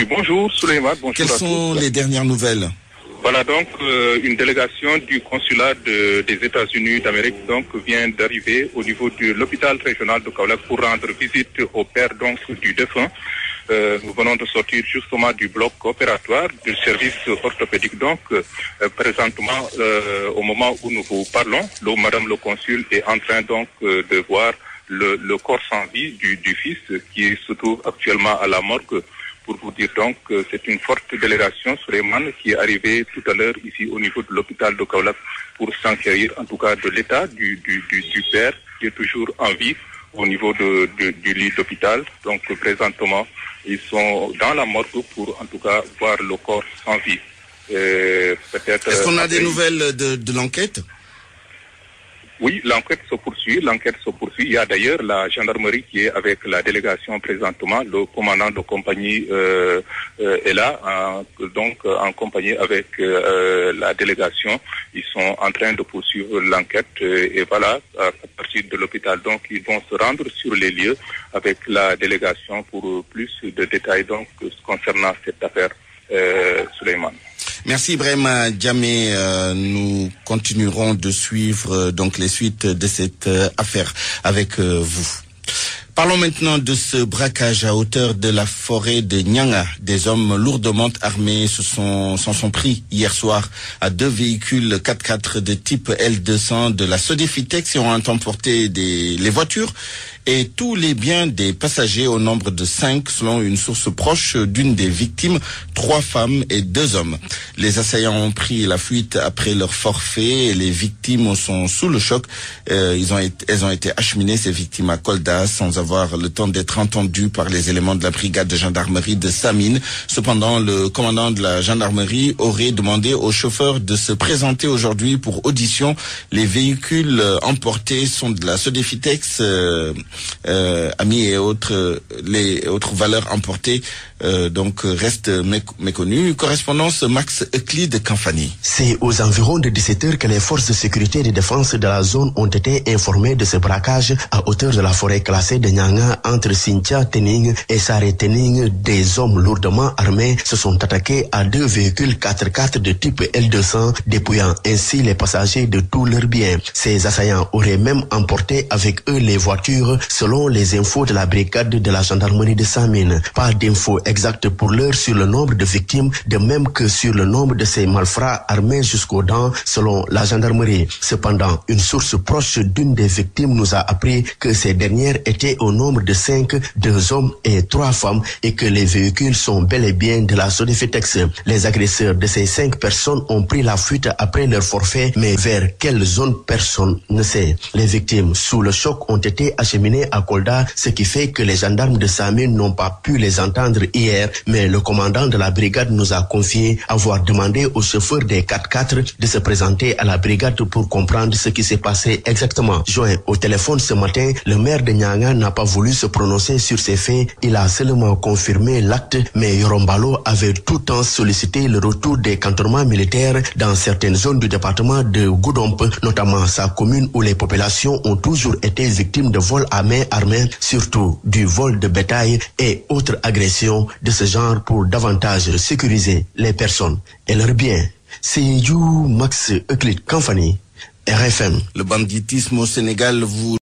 Oui, bonjour Souleymane, bonjour Quelles à tous. Quelles sont les dernières nouvelles? Voilà donc une délégation du consulat des États-Unis d'Amérique donc vient d'arriver au niveau de l'hôpital régional de Kaolack pour rendre visite au père donc du défunt. Nous venons de sortir justement du bloc opératoire du service orthopédique. Donc présentement au moment où nous vous parlons, Madame le consul est en train donc de voir le corps sans vie du fils qui se trouve actuellement à la morgue. Pour vous dire donc que c'est une forte délégation, Souleymane, qui est arrivée tout à l'heure ici au niveau de l'hôpital de Kaolack pour s'enquérir en tout cas de l'état du père qui est toujours en vie au niveau du lit d'hôpital. Donc présentement, ils sont dans la morgue pour en tout cas voir le corps sans vie. Est-ce qu'on a des nouvelles de l'enquête? Oui, l'enquête se poursuit. Il y a d'ailleurs la gendarmerie qui est avec la délégation présentement. Le commandant de compagnie est là, donc en compagnie avec la délégation. Ils sont en train de poursuivre l'enquête et voilà, à partir de l'hôpital. Donc, ils vont se rendre sur les lieux avec la délégation pour plus de détails donc concernant cette affaire, Souleymane. Merci Ibrahima Djamé. Nous continuerons de suivre donc les suites de cette affaire avec vous. Parlons maintenant de ce braquage à hauteur de la forêt de Nyanga. Des hommes lourdement armés s'en sont pris hier soir à 2 véhicules 4x4 de type L200 de la Sodefitex et ont emporté les voitures et tous les biens des passagers au nombre de 5 selon une source proche d'une des victimes, 3 femmes et 2 hommes. Les assaillants ont pris la fuite après leur forfait et les victimes sont sous le choc. Elles ont été acheminées, ces victimes, à Kolda sans avoir le temps d'être entendues par les éléments de la brigade de gendarmerie de Samine. Cependant, le commandant de la gendarmerie aurait demandé aux chauffeurs de se présenter aujourd'hui pour audition. Les véhicules emportés sont de la Sodefitex, amis et les autres valeurs emportées donc restent méconnues. Correspondance Max Euclide Kamfani. C'est aux environs de 17h que les forces de sécurité et de défense de la zone ont été informées de ce braquage à hauteur de la forêt classée de Nyanga entre Sintia Tening et Sare Tening. Des hommes lourdement armés se sont attaqués à 2 véhicules 4x4 de type L200, dépouillant ainsi les passagers de tous leurs biens. Ces assaillants auraient même emporté avec eux les voitures selon les infos de la brigade de la gendarmerie de Samine. Pas d'infos exactes pour l'heure sur le nombre de victimes, de même que sur le nombre de ces malfrats armés jusqu'aux dents selon la gendarmerie. Cependant, une source proche d'une des victimes nous a appris que ces dernières étaient au nombre de 5, 2 hommes et 3 femmes et que les véhicules sont bel et bien de la Sodefitex. Les agresseurs de ces 5 personnes ont pris la fuite après leur forfait, mais vers quelle zone personne ne sait. Les victimes sous le choc ont été acheminées à Kolda, ce qui fait que les gendarmes de Samine n'ont pas pu les entendre hier, mais le commandant de la brigade nous a confié avoir demandé aux chauffeurs des 4x4 de se présenter à la brigade pour comprendre ce qui s'est passé exactement. Joint au téléphone ce matin, le maire de Nyanga n'a pas voulu se prononcer sur ces faits. Il a seulement confirmé l'acte, mais Yorombalo avait tout le temps sollicité le retour des cantonnements militaires dans certaines zones du département de Goudomp, notamment sa commune où les populations ont toujours été victimes de vols à main armée, surtout du vol de bétail et autres agressions de ce genre pour davantage sécuriser les personnes et leurs biens. C'est Max Euclide Kamfani, RFM. Le banditisme au Sénégal, vous